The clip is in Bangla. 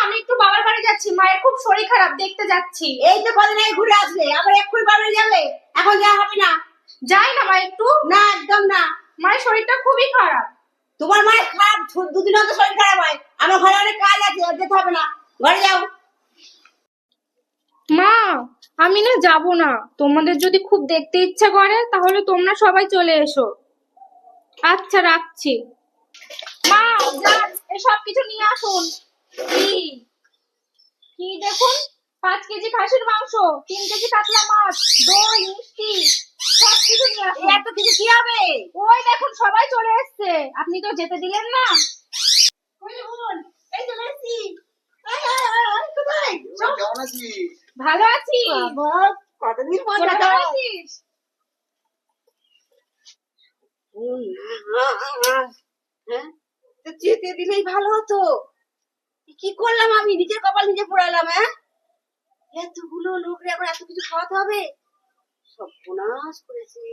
আমি একটু বাবার বাড়ি যাচ্ছি, মায়ের খুব শরীর খারাপ, দেখতে যাচ্ছি। এই তো কদিন আগে ঘুরে আসলে, আবার এক্ষুনি বাড়ি যাবে? এখন যাওয়া হবে না। যাই না মা একটু। না, একদম না। মায়ের শরীরটা খুবই খারাপ। তোমার মায়ের খারাপ, দুদিন হতে শরীর খারাপ হয়। আমার ঘরে অনেক কাজ আছে, আর যেতে হবে না। ঘরে যাও। মা, আমি না যাব না। তোমাদের যদি খুব দেখতে ইচ্ছা করে তাহলে তোমরা সবাই চলে এসো। আচ্ছা, রাখছি। মা, যান, এসব কিছু নিয়ে আসুন। কি কি দেখুন, 5 কেজি খাসির মাংস, 3 কেজি কাতলা মাছ, দই, মিষ্টি, সব কিছু নিয়ে আসুন। এত কিছু কি হবে? ওই দেখুন, সবাই চলে এসছে, আপনি তো যেতে দিলেন না। ওই বোন, এই তো এসেছি। কোথায়? কেমন আছিস? ভালো আছি। বাবা, কতদিন পর তোরা দেখা ভালো হয়। আছিস? হ্যাঁ, তো যেতে দিলেই ভালো হতো। কি করলাম আমি? নিজের কপাল নিজে পোড়ালাম। হ্যাঁ, এতগুলো লোকরে আবার এত কিছু খাওয়াতে হবে। সর্বনাশ করেছি।